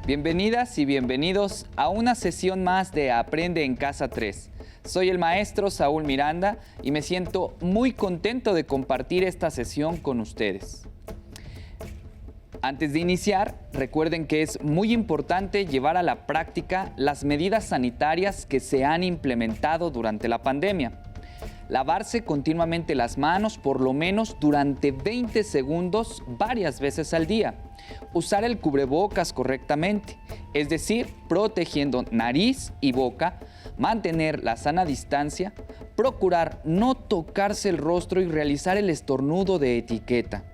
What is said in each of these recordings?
Bienvenidas y bienvenidos a una sesión más de Aprende en Casa 3. Soy el maestro Saúl Miranda y me siento muy contento de compartir esta sesión con ustedes. Antes de iniciar, recuerden que es muy importante llevar a la práctica las medidas sanitarias que se han implementado durante la pandemia. Lavarse continuamente las manos por lo menos durante 20 segundos varias veces al día. Usar el cubrebocas correctamente, es decir, protegiendo nariz y boca, mantener la sana distancia, procurar no tocarse el rostro y realizar el estornudo de etiqueta.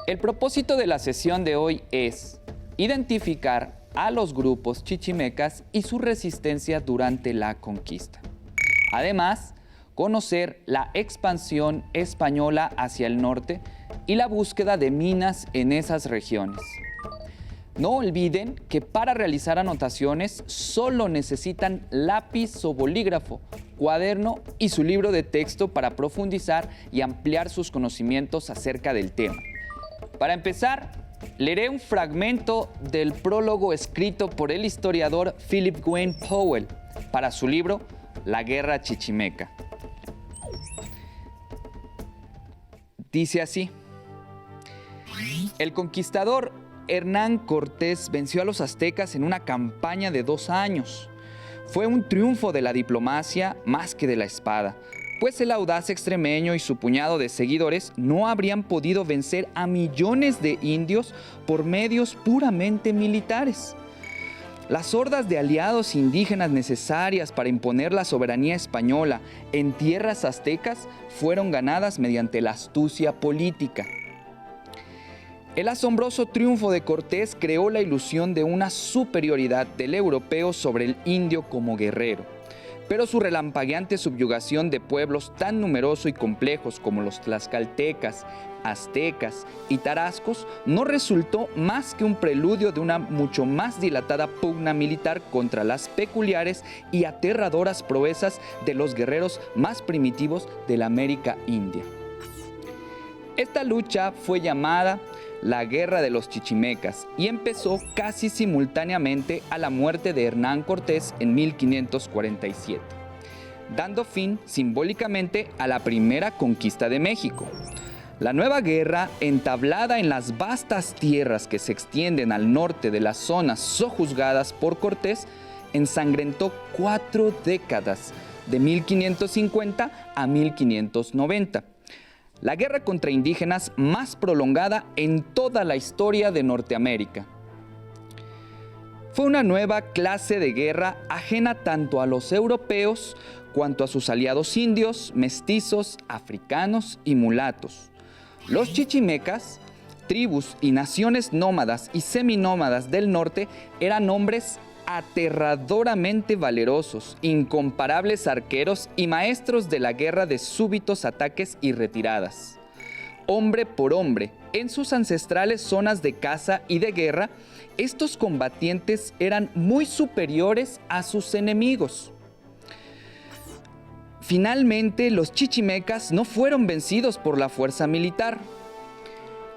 El propósito de la sesión de hoy es identificar a los grupos chichimecas y su resistencia durante la conquista. Además, conocer la expansión española hacia el norte y la búsqueda de minas en esas regiones. No olviden que para realizar anotaciones solo necesitan lápiz o bolígrafo, cuaderno y su libro de texto para profundizar y ampliar sus conocimientos acerca del tema. Para empezar, leeré un fragmento del prólogo escrito por el historiador Philip Wayne Powell para su libro La Guerra Chichimeca. Dice así: el conquistador Hernán Cortés venció a los aztecas en una campaña de 2 años. Fue un triunfo de la diplomacia más que de la espada, pues el audaz extremeño y su puñado de seguidores no habrían podido vencer a millones de indios por medios puramente militares. Las hordas de aliados indígenas necesarias para imponer la soberanía española en tierras aztecas fueron ganadas mediante la astucia política. El asombroso triunfo de Cortés creó la ilusión de una superioridad del europeo sobre el indio como guerrero, pero su relampagueante subyugación de pueblos tan numerosos y complejos como los tlaxcaltecas, aztecas y tarascos no resultó más que un preludio de una mucho más dilatada pugna militar contra las peculiares y aterradoras proezas de los guerreros más primitivos de la América India. Esta lucha fue llamada la Guerra de los Chichimecas y empezó casi simultáneamente a la muerte de Hernán Cortés en 1547, dando fin simbólicamente a la primera conquista de México. La nueva guerra, entablada en las vastas tierras que se extienden al norte de las zonas sojuzgadas por Cortés, ensangrentó 4 décadas, de 1550 a 1590. La guerra contra indígenas más prolongada en toda la historia de Norteamérica. Fue una nueva clase de guerra ajena tanto a los europeos cuanto a sus aliados indios, mestizos, africanos y mulatos. Los chichimecas, tribus y naciones nómadas y seminómadas del norte, eran hombres aterradoramente valerosos, incomparables arqueros y maestros de la guerra de súbitos ataques y retiradas. Hombre por hombre, en sus ancestrales zonas de caza y de guerra, estos combatientes eran muy superiores a sus enemigos. Finalmente, los chichimecas no fueron vencidos por la fuerza militar.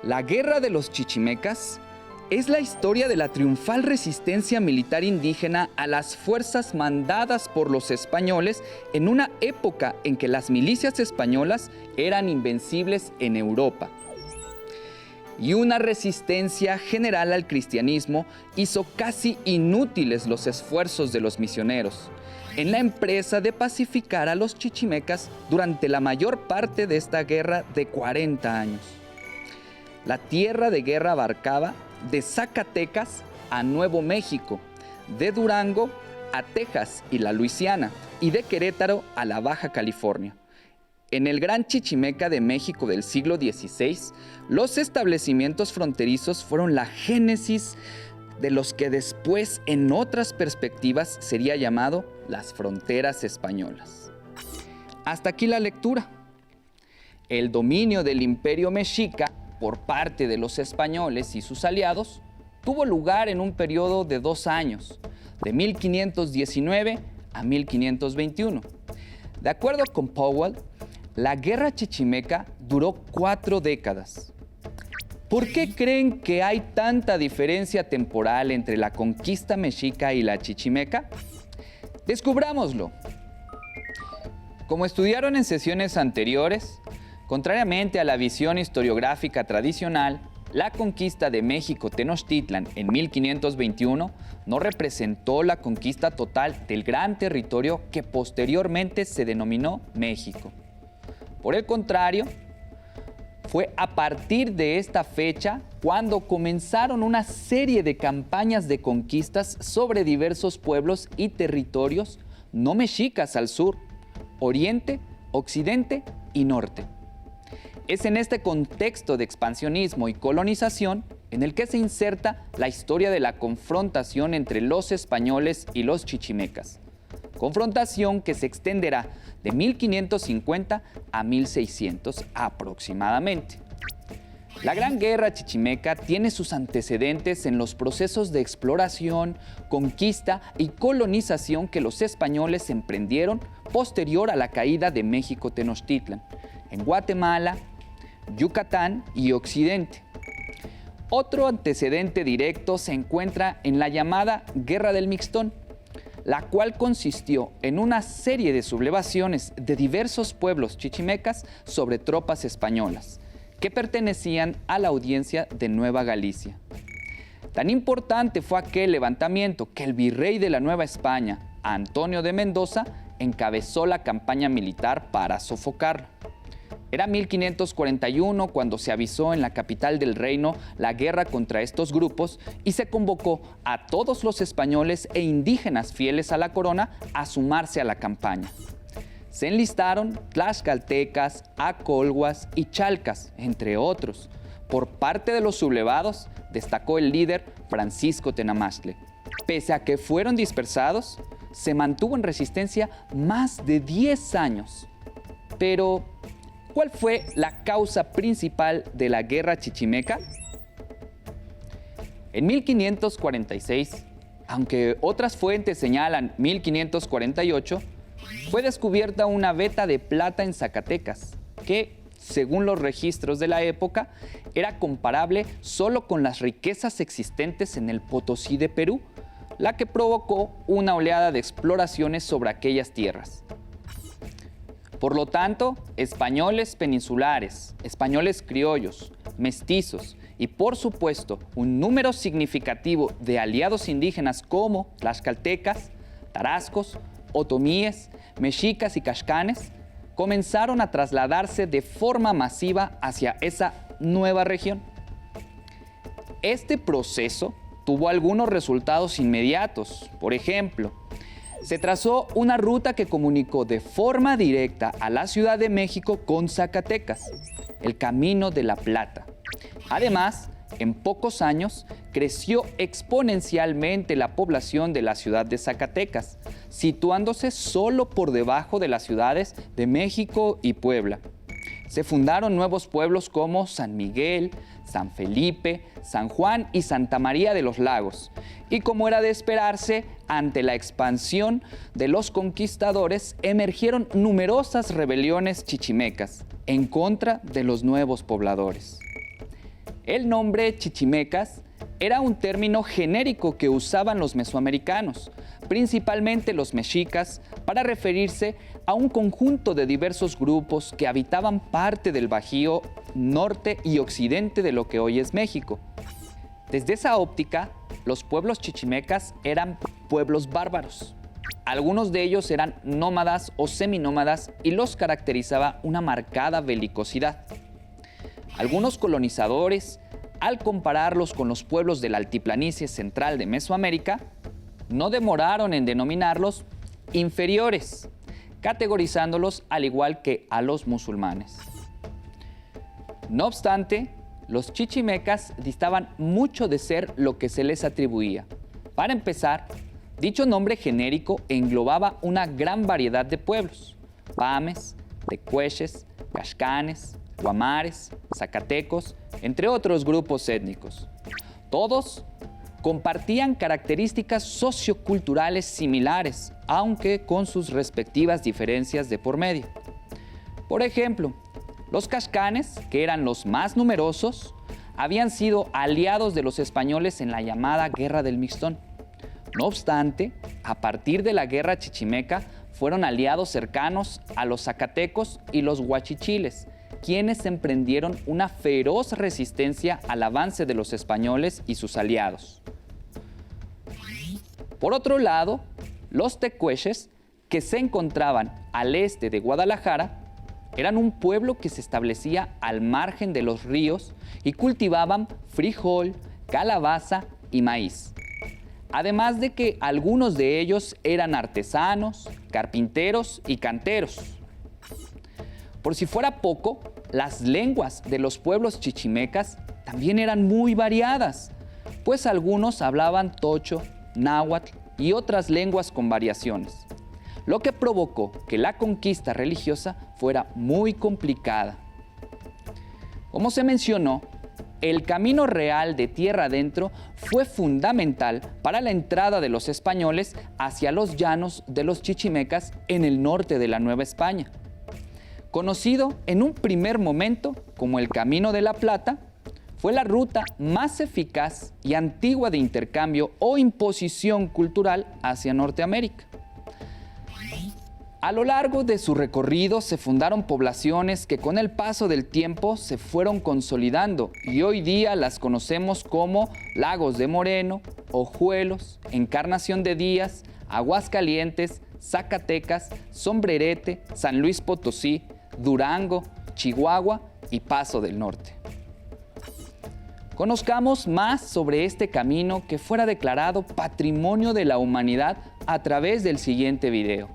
La Guerra de los Chichimecas es la historia de la triunfal resistencia militar indígena a las fuerzas mandadas por los españoles en una época en que las milicias españolas eran invencibles en Europa. Y una resistencia general al cristianismo hizo casi inútiles los esfuerzos de los misioneros en la empresa de pacificar a los chichimecas durante la mayor parte de esta guerra de 40 años. La tierra de guerra abarcaba de Zacatecas a Nuevo México, de Durango a Texas y la Luisiana, y de Querétaro a la Baja California. En el Gran Chichimeca de México del siglo XVI, los establecimientos fronterizos fueron la génesis de los que después, en otras perspectivas, sería llamado las fronteras españolas. Hasta aquí la lectura. El dominio del Imperio Mexica por parte de los españoles y sus aliados tuvo lugar en un periodo de 2 años, de 1519 a 1521. De acuerdo con Powell, la Guerra Chichimeca duró 4 décadas. ¿Por qué creen que hay tanta diferencia temporal entre la conquista mexica y la chichimeca? Descubrámoslo. Como estudiaron en sesiones anteriores, contrariamente a la visión historiográfica tradicional, la conquista de México Tenochtitlan en 1521 no representó la conquista total del gran territorio que posteriormente se denominó México. Por el contrario, fue a partir de esta fecha cuando comenzaron una serie de campañas de conquistas sobre diversos pueblos y territorios no mexicas al sur, oriente, occidente y norte. Es en este contexto de expansionismo y colonización en el que se inserta la historia de la confrontación entre los españoles y los chichimecas. Confrontación que se extenderá de 1550 a 1600 aproximadamente. La Gran Guerra Chichimeca tiene sus antecedentes en los procesos de exploración, conquista y colonización que los españoles emprendieron posterior a la caída de México Tenochtitlan, en Guatemala, Yucatán y Occidente. Otro antecedente directo se encuentra en la llamada Guerra del Mixtón, la cual consistió en una serie de sublevaciones de diversos pueblos chichimecas sobre tropas españolas, que pertenecían a la audiencia de Nueva Galicia. Tan importante fue aquel levantamiento que el virrey de la Nueva España, Antonio de Mendoza, encabezó la campaña militar para sofocarlo. Era 1541 cuando se avisó en la capital del reino la guerra contra estos grupos y se convocó a todos los españoles e indígenas fieles a la corona a sumarse a la campaña. Se enlistaron tlaxcaltecas, acolhuas y chalcas, entre otros. Por parte de los sublevados, destacó el líder Francisco Tenamaxtle. Pese a que fueron dispersados, se mantuvo en resistencia más de 10 años. Pero, ¿cuál fue la causa principal de la guerra chichimeca? En 1546, aunque otras fuentes señalan 1548, fue descubierta una veta de plata en Zacatecas, que, según los registros de la época, era comparable solo con las riquezas existentes en el Potosí de Perú, la que provocó una oleada de exploraciones sobre aquellas tierras. Por lo tanto, españoles peninsulares, españoles criollos, mestizos y, por supuesto, un número significativo de aliados indígenas como tlaxcaltecas, tarascos, otomíes, mexicas y caxcanes, comenzaron a trasladarse de forma masiva hacia esa nueva región. Este proceso tuvo algunos resultados inmediatos. Por ejemplo, se trazó una ruta que comunicó de forma directa a la Ciudad de México con Zacatecas, el Camino de la Plata. Además, en pocos años, creció exponencialmente la población de la ciudad de Zacatecas, situándose solo por debajo de las ciudades de México y Puebla. Se fundaron nuevos pueblos como San Miguel, San Felipe, San Juan y Santa María de los Lagos. Y como era de esperarse, ante la expansión de los conquistadores, emergieron numerosas rebeliones chichimecas en contra de los nuevos pobladores. El nombre chichimecas era un término genérico que usaban los mesoamericanos, principalmente los mexicas, para referirse a un conjunto de diversos grupos que habitaban parte del Bajío norte y occidente de lo que hoy es México. Desde esa óptica, los pueblos chichimecas eran pueblos bárbaros. Algunos de ellos eran nómadas o seminómadas y los caracterizaba una marcada belicosidad. Algunos colonizadores, al compararlos con los pueblos de la altiplanicie central de Mesoamérica, no demoraron en denominarlos inferiores, categorizándolos al igual que a los musulmanes. No obstante, los chichimecas distaban mucho de ser lo que se les atribuía. Para empezar, dicho nombre genérico englobaba una gran variedad de pueblos: pames, tecueches, caxcanes, guamares, zacatecos, entre otros grupos étnicos. Todos compartían características socioculturales similares, aunque con sus respectivas diferencias de por medio. Por ejemplo, los caxcanes, que eran los más numerosos, habían sido aliados de los españoles en la llamada Guerra del Mixtón. No obstante, a partir de la Guerra Chichimeca, fueron aliados cercanos a los zacatecos y los huachichiles, quienes emprendieron una feroz resistencia al avance de los españoles y sus aliados. Por otro lado, los tecueches, que se encontraban al este de Guadalajara, eran un pueblo que se establecía al margen de los ríos y cultivaban frijol, calabaza y maíz. Además de que algunos de ellos eran artesanos, carpinteros y canteros. Por si fuera poco, las lenguas de los pueblos chichimecas también eran muy variadas, pues algunos hablaban tocho, náhuatl y otras lenguas con variaciones, lo que provocó que la conquista religiosa fuera muy complicada. Como se mencionó, el camino real de tierra adentro fue fundamental para la entrada de los españoles hacia los llanos de los chichimecas en el norte de la Nueva España. Conocido en un primer momento como el Camino de la Plata, fue la ruta más eficaz y antigua de intercambio o imposición cultural hacia Norteamérica. A lo largo de su recorrido se fundaron poblaciones que con el paso del tiempo se fueron consolidando y hoy día las conocemos como Lagos de Moreno, Ojuelos, Encarnación de Díaz, Aguascalientes, Zacatecas, Sombrerete, San Luis Potosí, Durango, Chihuahua y Paso del Norte. Conozcamos más sobre este camino que fuera declarado Patrimonio de la Humanidad a través del siguiente video.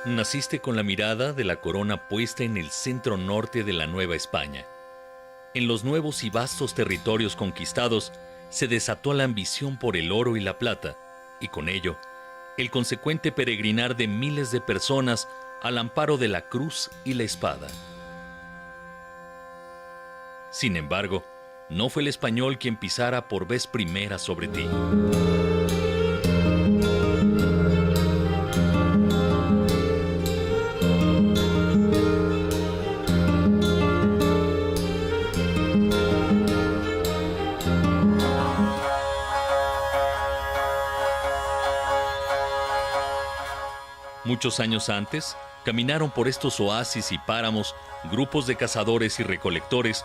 Naciste con la mirada de la corona puesta en el centro norte de la Nueva España. En los nuevos y vastos territorios conquistados se desató la ambición por el oro y la plata, y con ello, el consecuente peregrinar de miles de personas al amparo de la cruz y la espada. Sin embargo, no fue el español quien pisara por vez primera sobre ti. Muchos años antes, caminaron por estos oasis y páramos grupos de cazadores y recolectores,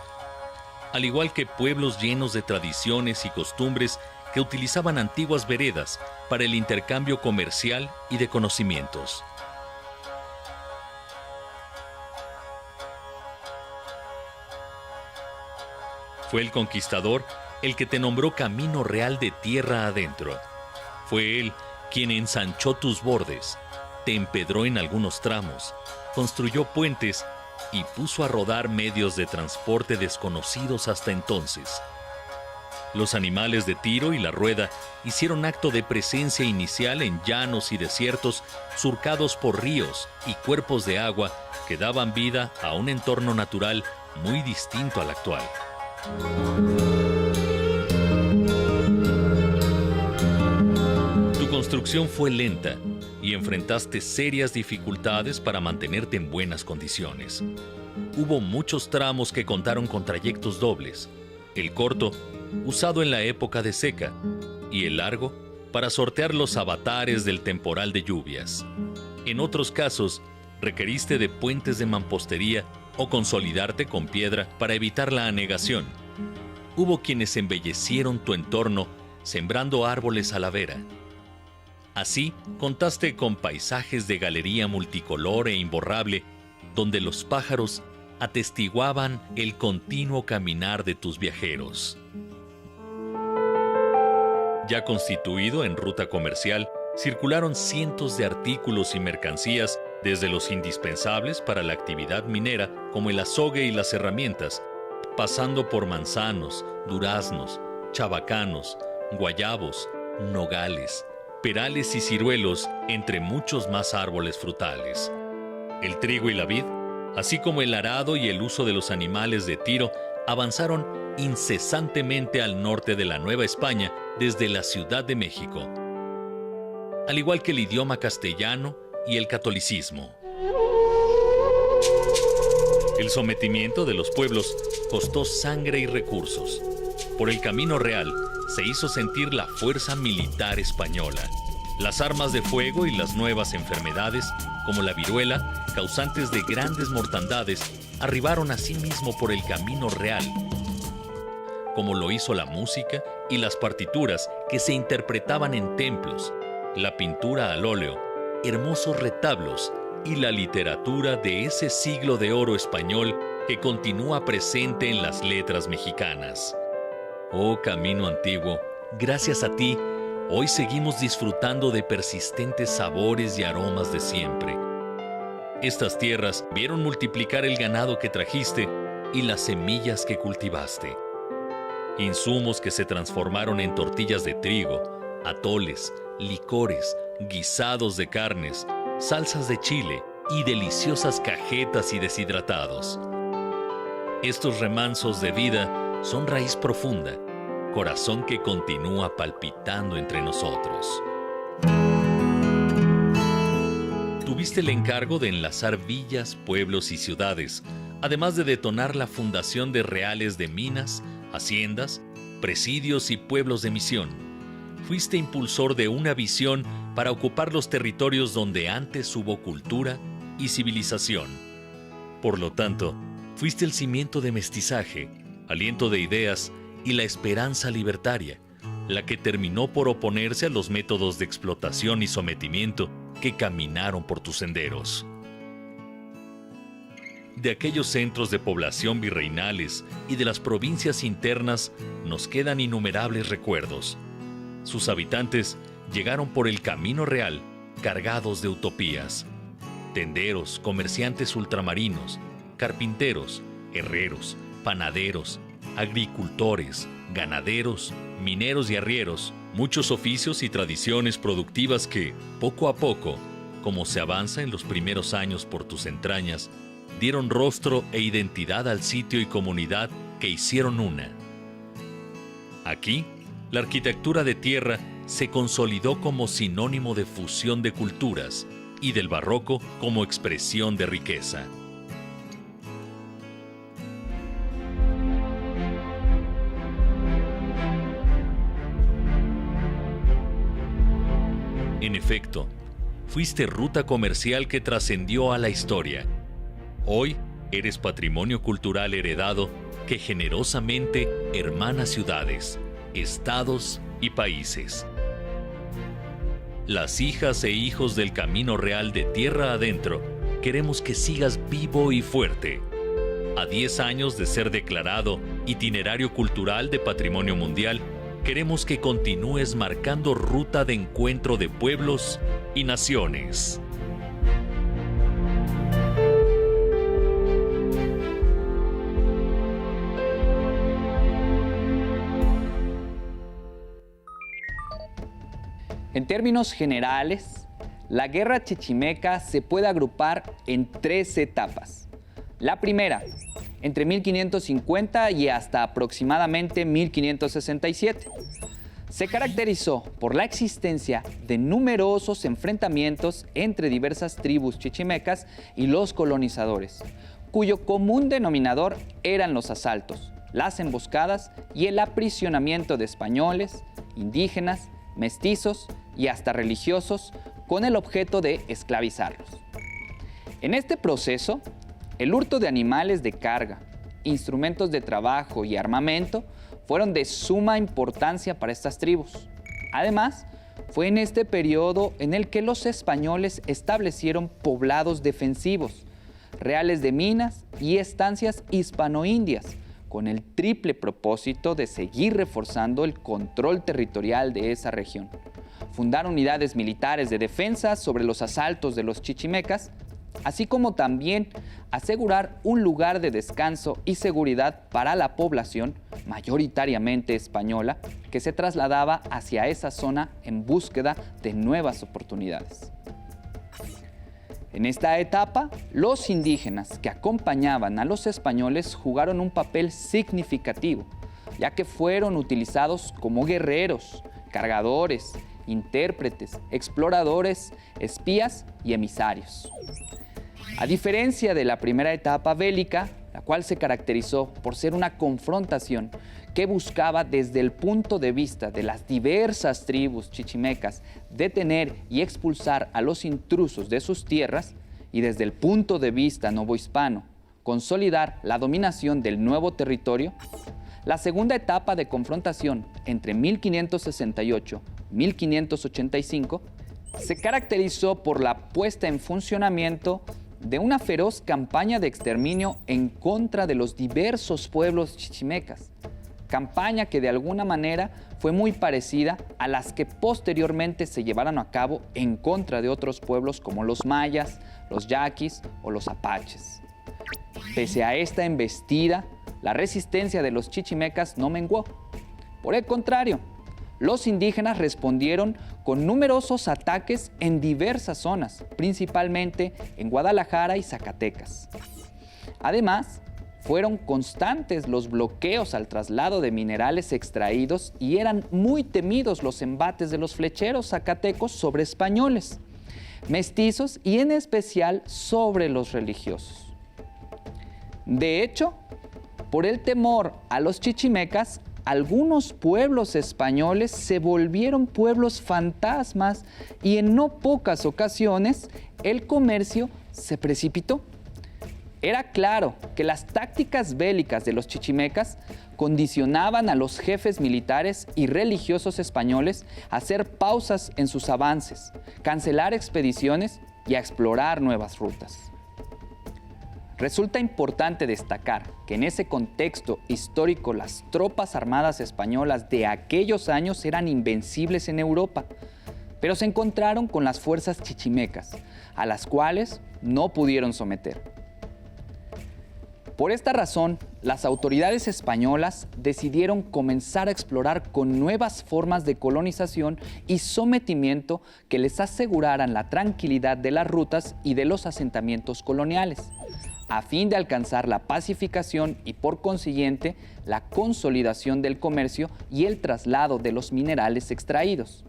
al igual que pueblos llenos de tradiciones y costumbres que utilizaban antiguas veredas para el intercambio comercial y de conocimientos. Fue el conquistador el que te nombró camino real de tierra adentro. Fue él quien ensanchó tus bordes, te empedró en algunos tramos, construyó puentes y puso a rodar medios de transporte desconocidos hasta entonces. Los animales de tiro y la rueda hicieron acto de presencia inicial en llanos y desiertos surcados por ríos y cuerpos de agua que daban vida a un entorno natural muy distinto al actual. Tu construcción fue lenta y enfrentaste serias dificultades para mantenerte en buenas condiciones. Hubo muchos tramos que contaron con trayectos dobles, el corto, usado en la época de seca, y el largo, para sortear los avatares del temporal de lluvias. En otros casos, requeriste de puentes de mampostería o consolidarte con piedra para evitar la anegación. Hubo quienes embellecieron tu entorno sembrando árboles a la vera. Así, contaste con paisajes de galería multicolor e imborrable, donde los pájaros atestiguaban el continuo caminar de tus viajeros. Ya constituido en ruta comercial, circularon cientos de artículos y mercancías, desde los indispensables para la actividad minera, como el azogue y las herramientas, pasando por manzanos, duraznos, chabacanos, guayabos, nogales, perales y ciruelos, entre muchos más árboles frutales. El trigo y la vid, así como el arado y el uso de los animales de tiro, avanzaron incesantemente al norte de la Nueva España desde la Ciudad de México, al igual que el idioma castellano y el catolicismo. El sometimiento de los pueblos costó sangre y recursos. Por el camino real se hizo sentir la fuerza militar española. Las armas de fuego y las nuevas enfermedades, como la viruela, causantes de grandes mortandades, arribaron asimismo por el camino real, como lo hizo la música y las partituras que se interpretaban en templos, la pintura al óleo, hermosos retablos y la literatura de ese siglo de oro español que continúa presente en las letras mexicanas. Oh camino antiguo, gracias a ti, hoy seguimos disfrutando de persistentes sabores y aromas de siempre. Estas tierras vieron multiplicar el ganado que trajiste y las semillas que cultivaste. Insumos que se transformaron en tortillas de trigo, atoles, licores, guisados de carnes, salsas de chile y deliciosas cajetas y deshidratados. Estos remansos de vida son raíz profunda, corazón que continúa palpitando entre nosotros. Tuviste el encargo de enlazar villas, pueblos y ciudades, además de detonar la fundación de reales de minas, haciendas, presidios y pueblos de misión. Fuiste impulsor de una visión para ocupar los territorios donde antes hubo cultura y civilización. Por lo tanto, fuiste el cimiento de mestizaje, aliento de ideas y la esperanza libertaria, la que terminó por oponerse a los métodos de explotación y sometimiento que caminaron por tus senderos. De aquellos centros de población virreinales y de las provincias internas nos quedan innumerables recuerdos. Sus habitantes llegaron por el camino real, cargados de utopías. Tenderos, comerciantes ultramarinos, carpinteros, herreros, panaderos, agricultores, ganaderos, mineros y arrieros, muchos oficios y tradiciones productivas que, poco a poco, como se avanza en los primeros años por tus entrañas, dieron rostro e identidad al sitio y comunidad que hicieron una. Aquí, la arquitectura de tierra se consolidó como sinónimo de fusión de culturas y del barroco como expresión de riqueza. En efecto, fuiste ruta comercial que trascendió a la historia. Hoy eres patrimonio cultural heredado que generosamente hermana ciudades, estados y países. Las hijas e hijos del camino real de tierra adentro, queremos que sigas vivo y fuerte. A 10 años de ser declarado Itinerario Cultural de Patrimonio Mundial, queremos que continúes marcando ruta de encuentro de pueblos y naciones. En términos generales, la guerra chichimeca se puede agrupar en 3 etapas. La primera, entre 1550 y hasta aproximadamente 1567. Se caracterizó por la existencia de numerosos enfrentamientos entre diversas tribus chichimecas y los colonizadores, cuyo común denominador eran los asaltos, las emboscadas y el aprisionamiento de españoles, indígenas, mestizos y hasta religiosos con el objeto de esclavizarlos. En este proceso, el hurto de animales de carga, instrumentos de trabajo y armamento fueron de suma importancia para estas tribus. Además, fue en este periodo en el que los españoles establecieron poblados defensivos, reales de minas y estancias hispano-indias, con el triple propósito de seguir reforzando el control territorial de esa región. Fundar unidades militares de defensa sobre los asaltos de los chichimecas, así como también asegurar un lugar de descanso y seguridad para la población mayoritariamente española que se trasladaba hacia esa zona en búsqueda de nuevas oportunidades. En esta etapa, los indígenas que acompañaban a los españoles jugaron un papel significativo, ya que fueron utilizados como guerreros, cargadores, intérpretes, exploradores, espías y emisarios. A diferencia de la primera etapa bélica, la cual se caracterizó por ser una confrontación que buscaba desde el punto de vista de las diversas tribus chichimecas detener y expulsar a los intrusos de sus tierras, y desde el punto de vista novohispano consolidar la dominación del nuevo territorio, la segunda etapa de confrontación entre 1568 y 1585 se caracterizó por la puesta en funcionamiento de una feroz campaña de exterminio en contra de los diversos pueblos chichimecas, campaña que de alguna manera fue muy parecida a las que posteriormente se llevaron a cabo en contra de otros pueblos como los mayas, los yaquis o los apaches. Pese a esta embestida, la resistencia de los chichimecas no menguó. Por el contrario, los indígenas respondieron con numerosos ataques en diversas zonas, principalmente en Guadalajara y Zacatecas. Además, fueron constantes los bloqueos al traslado de minerales extraídos y eran muy temidos los embates de los flecheros zacatecos sobre españoles, mestizos y en especial sobre los religiosos. De hecho, por el temor a los chichimecas, algunos pueblos españoles se volvieron pueblos fantasmas y en no pocas ocasiones el comercio se precipitó. Era claro que las tácticas bélicas de los chichimecas condicionaban a los jefes militares y religiosos españoles a hacer pausas en sus avances, cancelar expediciones y a explorar nuevas rutas. Resulta importante destacar que en ese contexto histórico las tropas armadas españolas de aquellos años eran invencibles en Europa, pero se encontraron con las fuerzas chichimecas, a las cuales no pudieron someter. Por esta razón, las autoridades españolas decidieron comenzar a explorar con nuevas formas de colonización y sometimiento que les aseguraran la tranquilidad de las rutas y de los asentamientos coloniales, a fin de alcanzar la pacificación y por consiguiente la consolidación del comercio y el traslado de los minerales extraídos.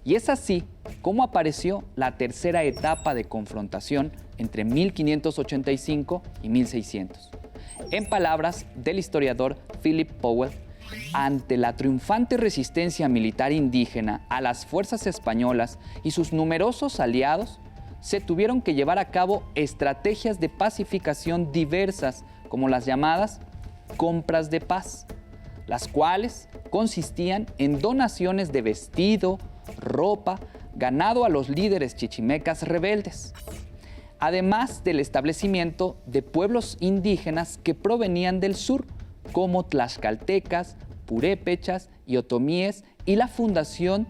Y es así como apareció la tercera etapa de confrontación entre 1585 y 1600. En palabras del historiador Philip Powell, ante la triunfante resistencia militar indígena a las fuerzas españolas y sus numerosos aliados, se tuvieron que llevar a cabo estrategias de pacificación diversas, como las llamadas compras de paz, las cuales consistían en donaciones de vestido, ropa, ganado a los líderes chichimecas rebeldes, además del establecimiento de pueblos indígenas que provenían del sur, como tlaxcaltecas, purépechas y otomíes, y la fundación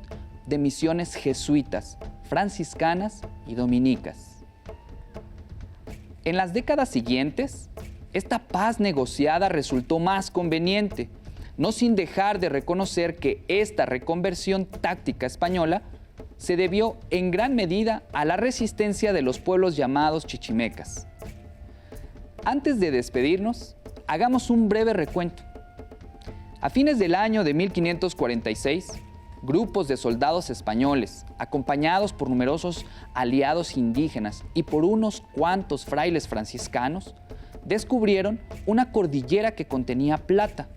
de misiones jesuitas, franciscanas y dominicas. En las décadas siguientes, esta paz negociada resultó más conveniente, no sin dejar de reconocer que esta reconversión táctica española se debió en gran medida a la resistencia de los pueblos llamados chichimecas. Antes de despedirnos, hagamos un breve recuento. A fines del año de 1546, grupos de soldados españoles, acompañados por numerosos aliados indígenas y por unos cuantos frailes franciscanos, descubrieron una cordillera que contenía plata,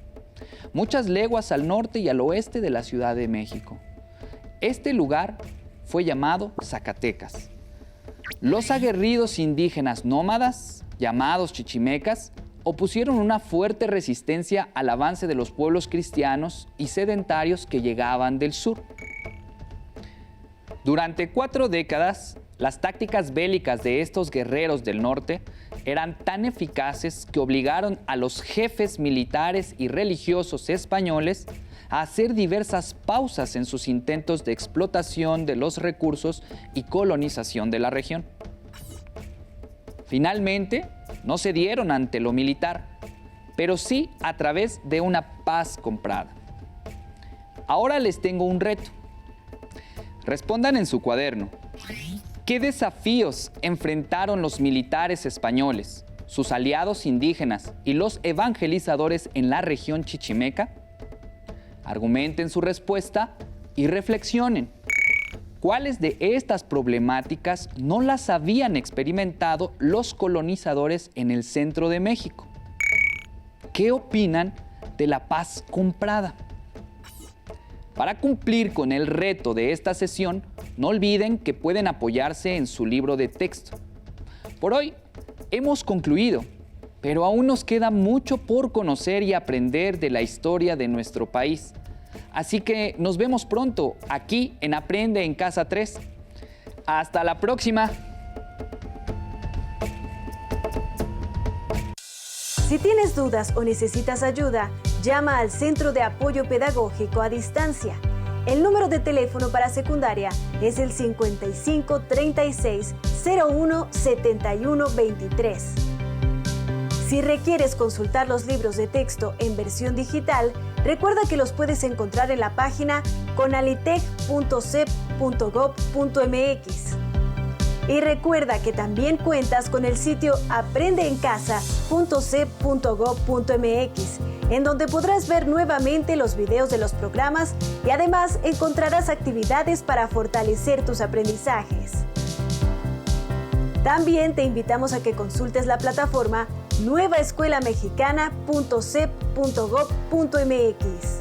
muchas leguas al norte y al oeste de la Ciudad de México. Este lugar fue llamado Zacatecas. Los aguerridos indígenas nómadas, llamados chichimecas, opusieron una fuerte resistencia al avance de los pueblos cristianos y sedentarios que llegaban del sur. Durante 4 décadas, las tácticas bélicas de estos guerreros del norte eran tan eficaces que obligaron a los jefes militares y religiosos españoles a hacer diversas pausas en sus intentos de explotación de los recursos y colonización de la región. Finalmente, no cedieron ante lo militar, pero sí a través de una paz comprada. Ahora les tengo un reto. Respondan en su cuaderno. ¿Qué desafíos enfrentaron los militares españoles, sus aliados indígenas y los evangelizadores en la región chichimeca? Argumenten su respuesta y reflexionen. ¿Cuáles de estas problemáticas no las habían experimentado los colonizadores en el centro de México? ¿Qué opinan de la paz comprada? Para cumplir con el reto de esta sesión, no olviden que pueden apoyarse en su libro de texto. Por hoy hemos concluido, pero aún nos queda mucho por conocer y aprender de la historia de nuestro país. Así que nos vemos pronto aquí en Aprende en Casa 3. ¡Hasta la próxima! Si tienes dudas o necesitas ayuda, llama al Centro de Apoyo Pedagógico a Distancia. El número de teléfono para secundaria es el 55 36 01 71 23. Si requieres consultar los libros de texto en versión digital, recuerda que los puedes encontrar en la página conalitec.cep.gov.mx. Y recuerda que también cuentas con el sitio aprendeencasa.cep.gov.mx, en donde podrás ver nuevamente los videos de los programas y además encontrarás actividades para fortalecer tus aprendizajes. También te invitamos a que consultes la plataforma nuevaescuelamexicana.cep.gov.mx.